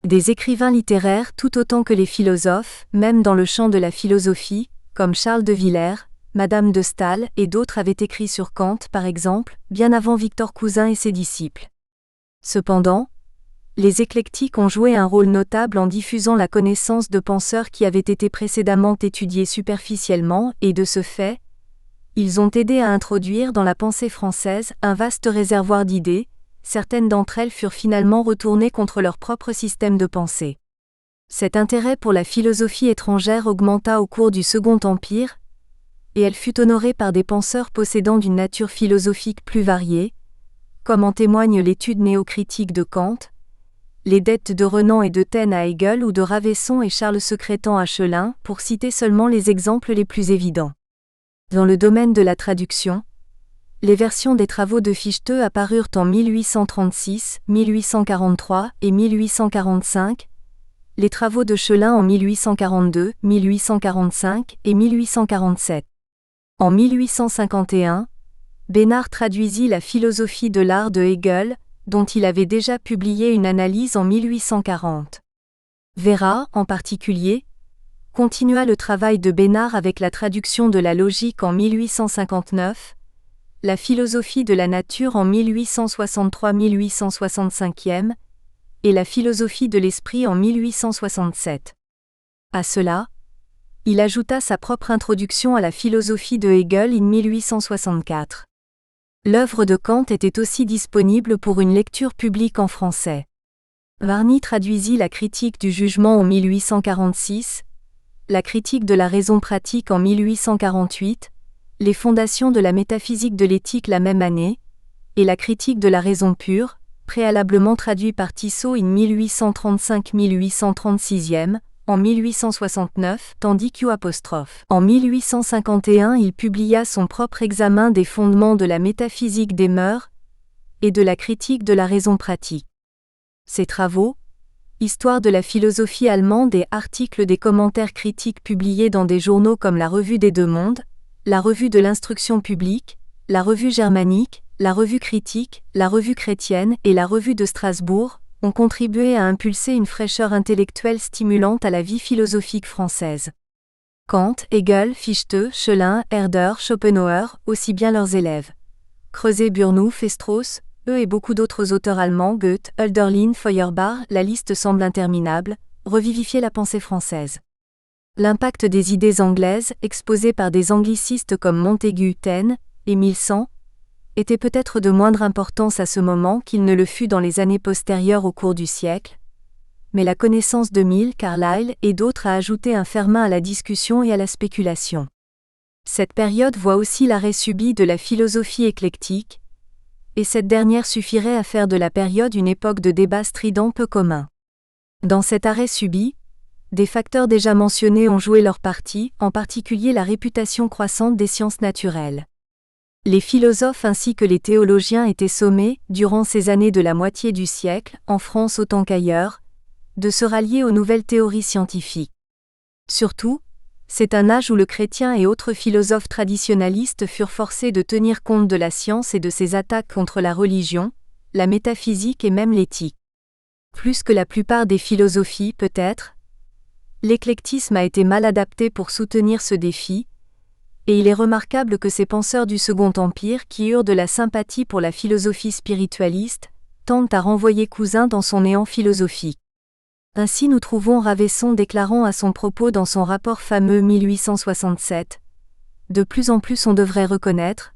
[SPEAKER 1] Des écrivains littéraires tout autant que les philosophes, même dans le champ de la philosophie, comme Charles de Villers, Madame de Staël et d'autres avaient écrit sur Kant, par exemple, bien avant Victor Cousin et ses disciples. Cependant, les éclectiques ont joué un rôle notable en diffusant la connaissance de penseurs qui avaient été précédemment étudiés superficiellement et, de ce fait, ils ont aidé à introduire dans la pensée française un vaste réservoir d'idées. Certaines d'entre elles furent finalement retournées contre leur propre système de pensée. Cet intérêt pour la philosophie étrangère augmenta au cours du Second Empire, et elle fut honorée par des penseurs possédant d'une nature philosophique plus variée, comme en témoigne l'étude néocritique de Kant, les dettes de Renan et de Taine à Hegel ou de Ravesson et Charles Secrétan à Schelin, pour citer seulement les exemples les plus évidents. Dans le domaine de la traduction, les versions des travaux de Fichte apparurent en 1836, 1843 et 1845, les travaux de Schelin en 1842, 1845 et 1847. En 1851, Besnard traduisit la philosophie de l'art de Hegel, dont il avait déjà publié une analyse en 1840. Vera, en particulier, continua le travail de Besnard avec la traduction de la logique en 1859, la philosophie de la nature en 1863-1865 et la philosophie de l'esprit en 1867. À cela, il ajouta sa propre introduction à la philosophie de Hegel en 1864. L'œuvre de Kant était aussi disponible pour une lecture publique en français. Varny traduisit la critique du jugement en 1846, la critique de la raison pratique en 1848, les fondations de la métaphysique de l'éthique la même année, et la critique de la raison pure, préalablement traduit par Tissot en 1835-1836, en 1869, tandis qu'en 1851 il publia son propre examen des fondements de la métaphysique des mœurs et de la critique de la raison pratique. Ses travaux, Histoire de la philosophie allemande et articles des commentaires critiques publiés dans des journaux comme la Revue des Deux Mondes, la Revue de l'Instruction publique, la Revue germanique, la Revue critique, la Revue chrétienne et la Revue de Strasbourg, ont contribué à impulser une fraîcheur intellectuelle stimulante à la vie philosophique française. Kant, Hegel, Fichte, Schelin, Herder, Schopenhauer, aussi bien leurs élèves. Creuset, Burnouf et Strauss, eux et beaucoup d'autres auteurs allemands, Goethe, Hölderlin, Feuerbach, la liste semble interminable, revivifiaient la pensée française. L'impact des idées anglaises, exposées par des anglicistes comme Montaigu, Taine et Milsan, était peut-être de moindre importance à ce moment qu'il ne le fut dans les années postérieures au cours du siècle, mais la connaissance de Mill, Carlyle et d'autres a ajouté un ferment à la discussion et à la spéculation. Cette période voit aussi l'arrêt subi de la philosophie éclectique, et cette dernière suffirait à faire de la période une époque de débats stridents peu communs. Dans cet arrêt subi, des facteurs déjà mentionnés ont joué leur partie, en particulier la réputation croissante des sciences naturelles. Les philosophes ainsi que les théologiens étaient sommés, durant ces années de la moitié du siècle, en France autant qu'ailleurs, de se rallier aux nouvelles théories scientifiques. Surtout, c'est un âge où le chrétien et autres philosophes traditionalistes furent forcés de tenir compte de la science et de ses attaques contre la religion, la métaphysique et même l'éthique. Plus que la plupart des philosophies, peut-être, l'éclectisme a été mal adapté pour soutenir ce défi, et il est remarquable que ces penseurs du Second Empire qui eurent de la sympathie pour la philosophie spiritualiste, tentent à renvoyer Cousin dans son néant philosophique. Ainsi nous trouvons Ravesson déclarant à son propos dans son rapport fameux 1867 « De plus en plus on devrait reconnaître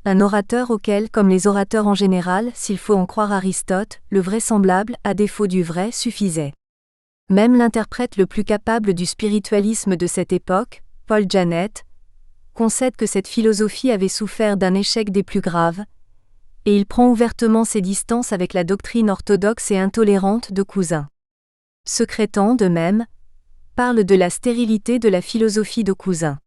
[SPEAKER 1] un orateur auquel, comme les orateurs en général, s'il faut en croire Aristote, le vraisemblable, à défaut du vrai, suffisait. » Même l'interprète le plus capable du spiritualisme de cette époque, Paul Janet, concède que cette philosophie avait souffert d'un échec des plus graves, et il prend ouvertement ses distances avec la doctrine orthodoxe et intolérante de Cousin. Secrétan, de même, parle de la stérilité de la philosophie de Cousin.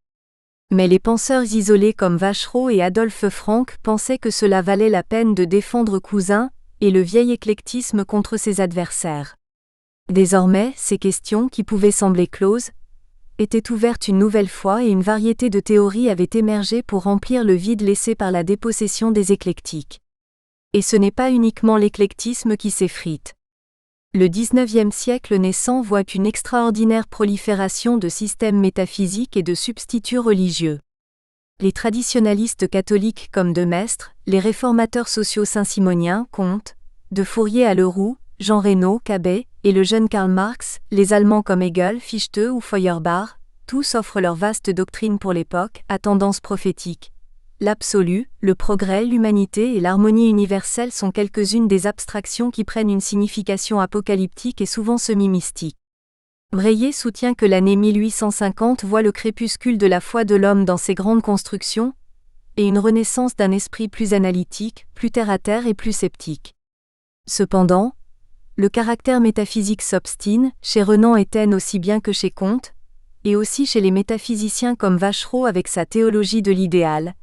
[SPEAKER 1] Mais les penseurs isolés comme Vachereau et Adolphe Franck pensaient que cela valait la peine de défendre Cousin et le vieil éclectisme contre ses adversaires. Désormais, ces questions, qui pouvaient sembler closes, étaient ouvertes une nouvelle fois et une variété de théories avait émergé pour remplir le vide laissé par la dépossession des éclectiques. Et ce n'est pas uniquement l'éclectisme qui s'effrite. Le XIXe siècle naissant voit une extraordinaire prolifération de systèmes métaphysiques et de substituts religieux. Les traditionalistes catholiques comme de Maistre, les réformateurs sociaux saint-simoniens, Comte, de Fourier à Leroux, Jean Reynaud, Cabet, et le jeune Karl Marx, les Allemands comme Hegel, Fichte ou Feuerbach, tous offrent leur vaste doctrine pour l'époque, à tendance prophétique. L'absolu, le progrès, l'humanité et l'harmonie universelle sont quelques-unes des abstractions qui prennent une signification apocalyptique et souvent semi-mystique. Breillet soutient que l'année 1850 voit le crépuscule de la foi de l'homme dans ses grandes constructions, et une renaissance d'un esprit plus analytique, plus terre-à-terre et plus sceptique. Cependant, le caractère métaphysique s'obstine, chez Renan et Taine aussi bien que chez Comte, et aussi chez les métaphysiciens comme Vachereau avec sa théologie de l'idéal,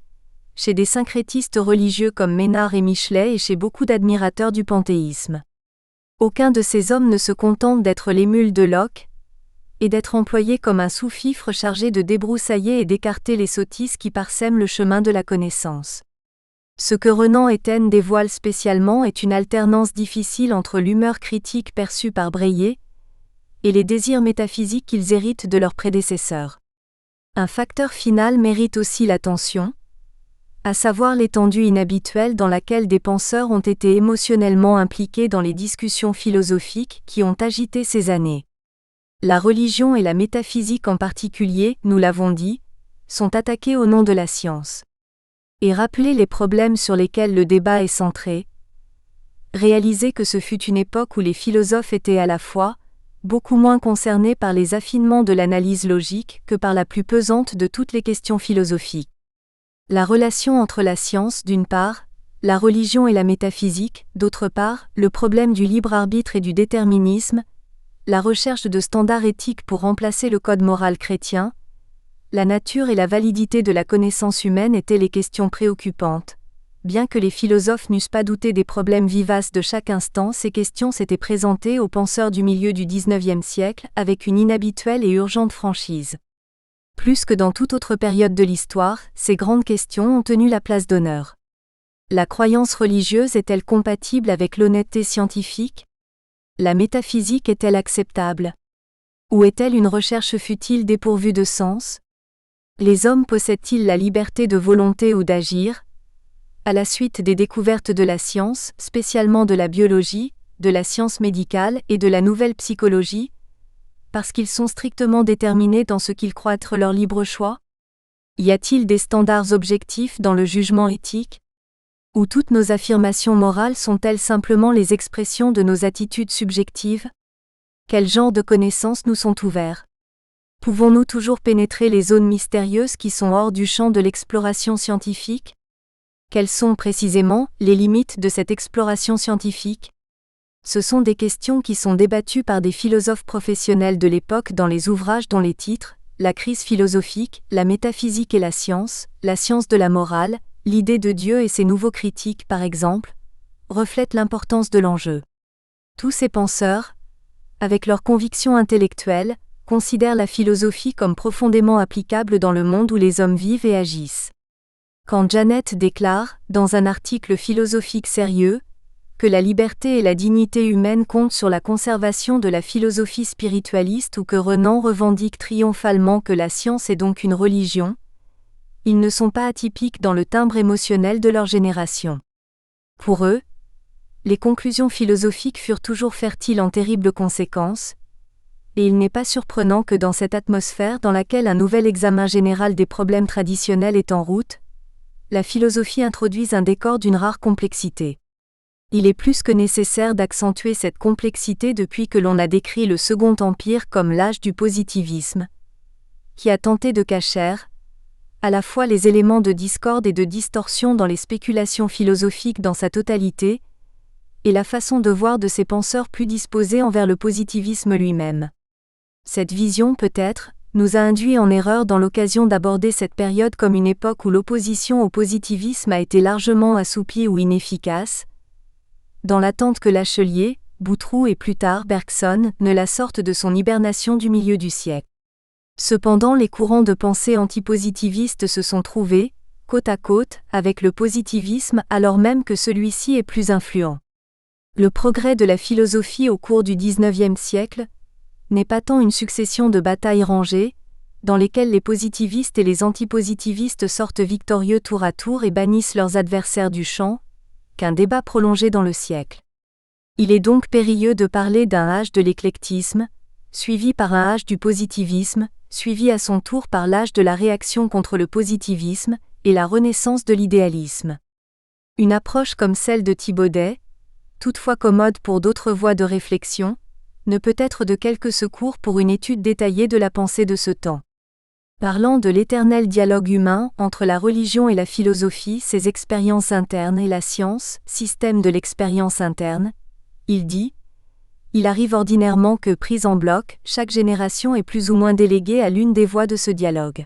[SPEAKER 1] chez des syncrétistes religieux comme Ménard et Michelet et chez beaucoup d'admirateurs du panthéisme. Aucun de ces hommes ne se contente d'être l'émule de Locke, et d'être employé comme un sous-fifre chargé de débroussailler et d'écarter les sottises qui parsèment le chemin de la connaissance. Ce que Renan et Taine dévoilent spécialement est une alternance difficile entre l'humeur critique perçue par Breillet et les désirs métaphysiques qu'ils héritent de leurs prédécesseurs. Un facteur final mérite aussi l'attention, à savoir l'étendue inhabituelle dans laquelle des penseurs ont été émotionnellement impliqués dans les discussions philosophiques qui ont agité ces années. La religion et la métaphysique en particulier, nous l'avons dit, sont attaquées au nom de la science. Et rappeler les problèmes sur lesquels le débat est centré, réaliser que ce fut une époque où les philosophes étaient à la fois beaucoup moins concernés par les affinements de l'analyse logique que par la plus pesante de toutes les questions philosophiques. La relation entre la science, d'une part, la religion et la métaphysique, d'autre part, le problème du libre arbitre et du déterminisme, la recherche de standards éthiques pour remplacer le code moral chrétien, la nature et la validité de la connaissance humaine étaient les questions préoccupantes. Bien que les philosophes n'eussent pas douté des problèmes vivaces de chaque instant, ces questions s'étaient présentées aux penseurs du milieu du XIXe siècle avec une inhabituelle et urgente franchise. Plus que dans toute autre période de l'histoire, ces grandes questions ont tenu la place d'honneur. La croyance religieuse est-elle compatible avec l'honnêteté scientifique ? La métaphysique est-elle acceptable ? Ou est-elle une recherche futile dépourvue de sens ? Les hommes possèdent-ils la liberté de volonté ou d'agir, à la suite des découvertes de la science, spécialement de la biologie, de la science médicale et de la nouvelle psychologie, parce qu'ils sont strictement déterminés dans ce qu'ils croient être leur libre choix ? Y a-t-il des standards objectifs dans le jugement éthique ? Ou toutes nos affirmations morales sont-elles simplement les expressions de nos attitudes subjectives ? Quel genre de connaissances nous sont ouverts ? Pouvons-nous toujours pénétrer les zones mystérieuses qui sont hors du champ de l'exploration scientifique ? Quelles sont précisément les limites de cette exploration scientifique ? Ce sont des questions qui sont débattues par des philosophes professionnels de l'époque dans les ouvrages dont les titres, La crise philosophique, la métaphysique et la science de la morale, l'idée de Dieu et ses nouveaux critiques par exemple, reflètent l'importance de l'enjeu. Tous ces penseurs, avec leurs convictions intellectuelles, considèrent la philosophie comme profondément applicable dans le monde où les hommes vivent et agissent. Quand Janet déclare, dans un article philosophique sérieux, que la liberté et la dignité humaine comptent sur la conservation de la philosophie spiritualiste ou que Renan revendique triomphalement que la science est donc une religion, ils ne sont pas atypiques dans le timbre émotionnel de leur génération. Pour eux, les conclusions philosophiques furent toujours fertiles en terribles conséquences, et il n'est pas surprenant que dans cette atmosphère dans laquelle un nouvel examen général des problèmes traditionnels est en route, la philosophie introduise un décor d'une rare complexité. Il est plus que nécessaire d'accentuer cette complexité depuis que l'on a décrit le Second Empire comme l'âge du positivisme, qui a tenté de cacher, à la fois les éléments de discorde et de distorsion dans les spéculations philosophiques dans sa totalité, et la façon de voir de ces penseurs plus disposés envers le positivisme lui-même. Cette vision, peut-être, nous a induits en erreur dans l'occasion d'aborder cette période comme une époque où l'opposition au positivisme a été largement assouplie ou inefficace, dans l'attente que Lachelier, Boutroux et plus tard Bergson ne la sortent de son hibernation du milieu du siècle. Cependant, les courants de pensée antipositivistes se sont trouvés, côte à côte, avec le positivisme alors même que celui-ci est plus influent. Le progrès de la philosophie au cours du XIXe siècle n'est pas tant une succession de batailles rangées, dans lesquelles les positivistes et les antipositivistes sortent victorieux tour à tour et bannissent leurs adversaires du champ, qu'un débat prolongé dans le siècle. Il est donc périlleux de parler d'un âge de l'éclectisme, suivi par un âge du positivisme, suivi à son tour par l'âge de la réaction contre le positivisme, et la renaissance de l'idéalisme. Une approche comme celle de Thibaudet, toutefois commode pour d'autres voies de réflexion, ne peut être de quelque secours pour une étude détaillée de la pensée de ce temps. Parlant de l'éternel dialogue humain entre la religion et la philosophie, ses expériences internes et la science, système de l'expérience interne, il dit « Il arrive ordinairement que, prise en bloc, chaque génération est plus ou moins déléguée à l'une des voies de ce dialogue.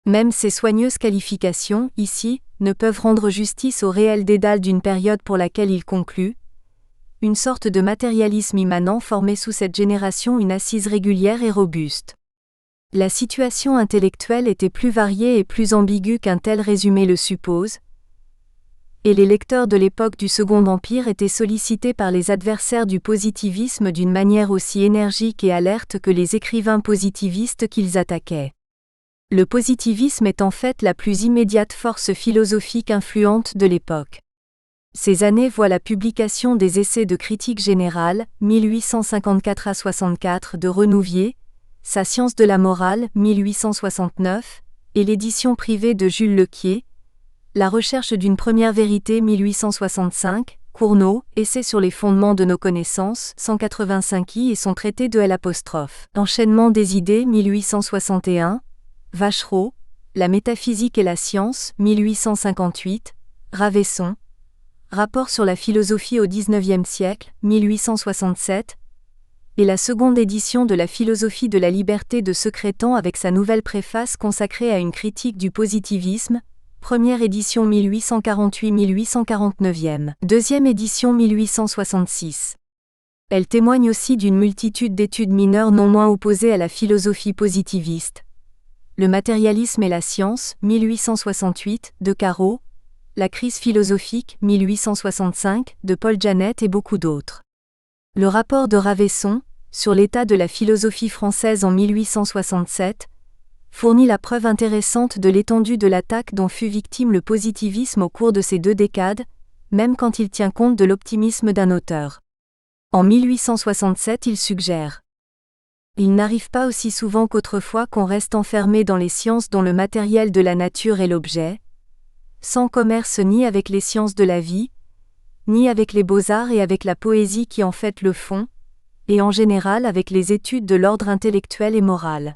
[SPEAKER 1] Même ces soigneuses qualifications, ici, ne peuvent rendre justice au réel dédale d'une période pour laquelle il conclut une sorte de matérialisme immanent formait sous cette génération une assise régulière et robuste. La situation intellectuelle était plus variée et plus ambiguë qu'un tel résumé le suppose, et les lecteurs de l'époque du Second Empire étaient sollicités par les adversaires du positivisme d'une manière aussi énergique et alerte que les écrivains positivistes qu'ils attaquaient. Le positivisme est en fait la plus immédiate force philosophique influente de l'époque. Ces années voient la publication des Essais de critique générale, 1854 à 64 de Renouvier, Sa science de la morale, 1869, et l'édition privée de Jules Lequier, La recherche d'une première vérité, 1865, Cournot, Essai sur les fondements de nos connaissances, 185 et son traité de L'. Enchaînement des idées, 1861, Vachereau, La métaphysique et la science, 1858, Ravesson, Rapport sur la philosophie au XIXe siècle, 1867, et la seconde édition de la philosophie de la liberté de Secrétan avec sa nouvelle préface consacrée à une critique du positivisme, première édition 1848-1849, deuxième édition 1866. Elle témoigne aussi d'une multitude d'études mineures non moins opposées à la philosophie positiviste. Le matérialisme et la science, 1868, de Carreau, La crise philosophique, 1865, de Paul Janet et beaucoup d'autres. Le rapport de Ravesson, sur l'état de la philosophie française en 1867, fournit la preuve intéressante de l'étendue de l'attaque dont fut victime le positivisme au cours de ces 2 décades, même quand il tient compte de l'optimisme d'un auteur. En 1867, il suggère « Il n'arrive pas aussi souvent qu'autrefois qu'on reste enfermé dans les sciences dont le matériel de la nature est l'objet, sans commerce ni avec les sciences de la vie, ni avec les beaux-arts et avec la poésie qui en fait le fond, et en général avec les études de l'ordre intellectuel et moral.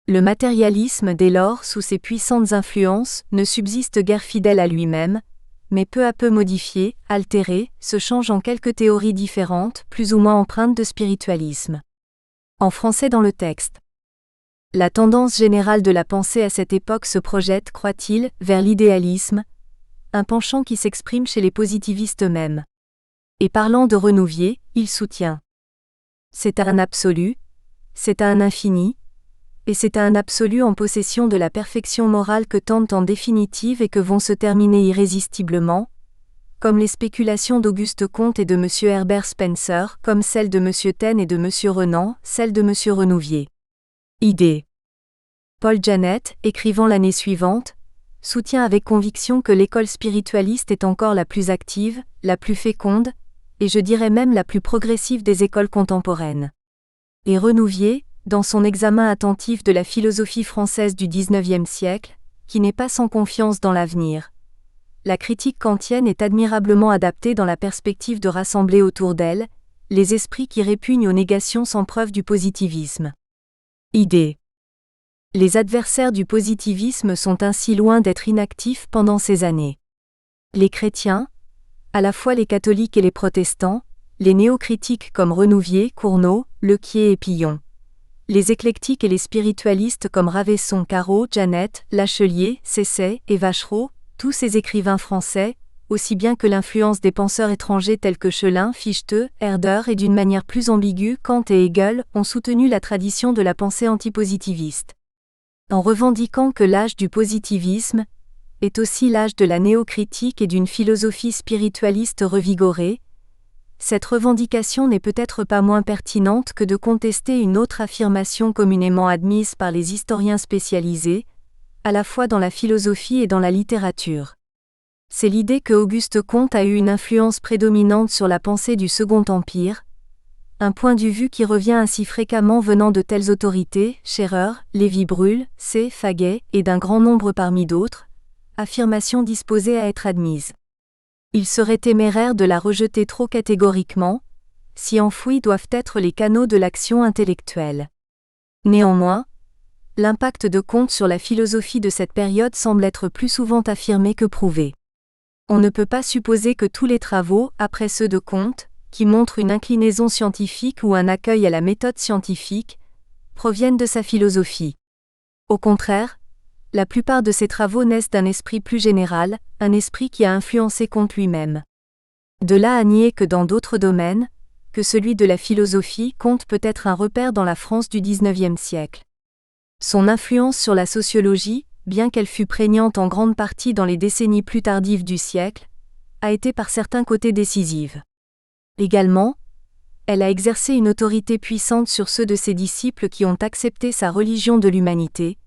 [SPEAKER 1] Le matérialisme, dès lors, sous ses puissantes influences, ne subsiste guère fidèle à lui-même, mais peu à peu modifié, altéré, se change en quelques théories différentes, plus ou moins empreintes de spiritualisme. » En français dans le texte. La tendance générale de la pensée à cette époque se projette, croit-il, vers l'idéalisme, un penchant qui s'exprime chez les positivistes eux-mêmes. Et parlant de Renouvier, il soutient « C'est à un absolu, c'est à un infini, et c'est à un absolu en possession de la perfection morale que tendent en définitive et que vont se terminer irrésistiblement, comme les spéculations d'Auguste Comte et de M. Herbert Spencer, comme celles de M. Taine et de M. Renan, celles de M. Renouvier. Idée. Paul Janet, écrivant l'année suivante, soutient avec conviction que l'école spiritualiste est encore la plus active, la plus féconde, et je dirais même la plus progressive des écoles contemporaines. Et Renouvier, dans son examen attentif de la philosophie française du XIXe siècle, qui n'est pas sans confiance dans l'avenir. La critique kantienne est admirablement adaptée dans la perspective de rassembler autour d'elle les esprits qui répugnent aux négations sans preuve du positivisme. Idée. Les adversaires du positivisme sont ainsi loin d'être inactifs pendant ces années. Les chrétiens, à la fois les catholiques et les protestants, les néocritiques comme Renouvier, Cournot, Lequier et Pillon, les éclectiques et les spiritualistes comme Ravesson, Carreau, Janet, Lachelier, Cesset et Vachereau, tous ces écrivains français, aussi bien que l'influence des penseurs étrangers tels que Schelin, Fichte, Herder et d'une manière plus ambiguë Kant et Hegel, ont soutenu la tradition de la pensée antipositiviste. En revendiquant que l'âge du positivisme est aussi l'âge de la néocritique et d'une philosophie spiritualiste revigorée, cette revendication n'est peut-être pas moins pertinente que de contester une autre affirmation communément admise par les historiens spécialisés, à la fois dans la philosophie et dans la littérature. C'est l'idée que Auguste Comte a eu une influence prédominante sur la pensée du Second Empire, un point de vue qui revient ainsi fréquemment venant de telles autorités, Scherer, Lévi-Bruhl, C. Faguet, et d'un grand nombre parmi d'autres, affirmations disposées à être admises. Il serait téméraire de la rejeter trop catégoriquement, si enfouis doivent être les canaux de l'action intellectuelle. Néanmoins, l'impact de Comte sur la philosophie de cette période semble être plus souvent affirmé que prouvé. On ne peut pas supposer que tous les travaux, après ceux de Comte, qui montrent une inclinaison scientifique ou un accueil à la méthode scientifique, proviennent de sa philosophie. Au contraire, la plupart de ses travaux naissent d'un esprit plus général, un esprit qui a influencé Comte lui-même. De là à nier que dans d'autres domaines, que celui de la philosophie, Comte peut être un repère dans la France du XIXe siècle. Son influence sur la sociologie, bien qu'elle fût prégnante en grande partie dans les décennies plus tardives du siècle, a été par certains côtés décisive. Également, elle a exercé une autorité puissante sur ceux de ses disciples qui ont accepté sa religion de l'humanité,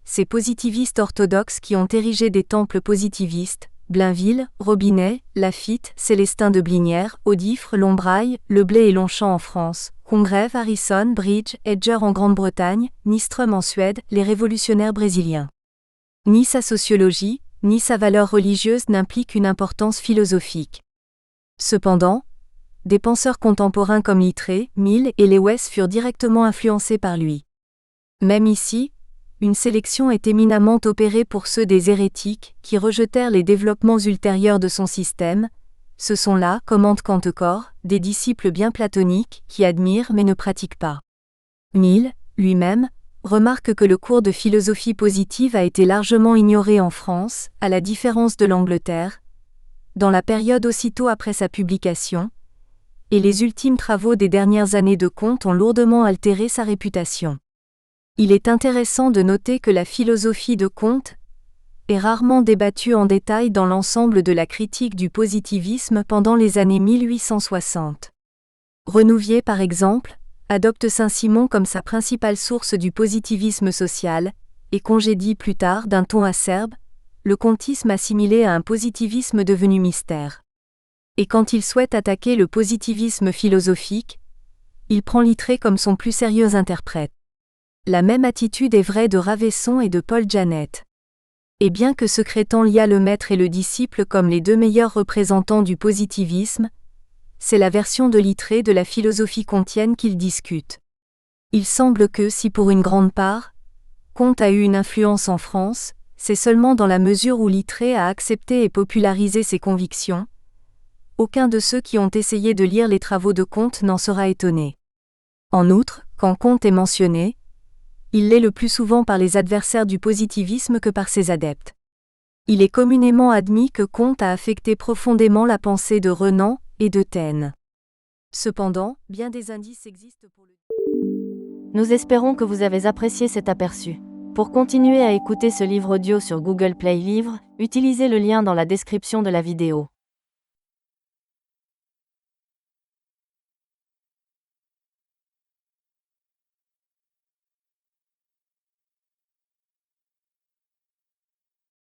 [SPEAKER 1] ces positivistes orthodoxes qui ont érigé des temples positivistes, Blainville, Robinet, Laffitte, Célestin de Blinière, Audifre, Lombraille, Leblay et Longchamp en France, Congreve, Harrison, Bridge, Hedger en Grande-Bretagne, Nystrom en Suède, les révolutionnaires brésiliens. Ni sa sociologie, ni sa valeur religieuse n'impliquent une importance philosophique. Cependant, des penseurs contemporains comme Littré, Mill et Lewes furent directement influencés par lui. Même ici, une sélection est éminemment opérée pour ceux des hérétiques, qui rejetèrent les développements ultérieurs de son système. Ce sont là, commente Cantecore, des disciples bien platoniques, qui admirent mais ne pratiquent pas. Mill, lui-même, remarque que le cours de philosophie positive a été largement ignoré en France, à la différence de l'Angleterre, dans la période aussitôt après sa publication, et les ultimes travaux des dernières années de Comte ont lourdement altéré sa réputation. Il est intéressant de noter que la philosophie de Comte est rarement débattue en détail dans l'ensemble de la critique du positivisme pendant les années 1860. Renouvier, par exemple, adopte Saint-Simon comme sa principale source du positivisme social, et congédie plus tard d'un ton acerbe le comtisme assimilé à un positivisme devenu mystère. Et quand il souhaite attaquer le positivisme philosophique, il prend Littré comme son plus sérieux interprète. La même attitude est vraie de Ravesson et de Paul Janet. Et bien que secrétant liât le maître et le disciple comme les deux meilleurs représentants du positivisme, c'est la version de Littré de la philosophie comtienne qu'il discute. Il semble que si pour une grande part, Comte a eu une influence en France, c'est seulement dans la mesure où Littré a accepté et popularisé ses convictions. Aucun de ceux qui ont essayé de lire les travaux de Comte n'en sera étonné. En outre, quand Comte est mentionné, il l'est le plus souvent par les adversaires du positivisme que par ses adeptes. Il est communément admis que Comte a affecté profondément la pensée de Renan et de Taine. Cependant, bien des indices existent pour le...
[SPEAKER 2] Nous espérons que vous avez apprécié cet aperçu. Pour continuer à écouter ce livre audio sur Google Play Livres, utilisez le lien dans la description de la vidéo.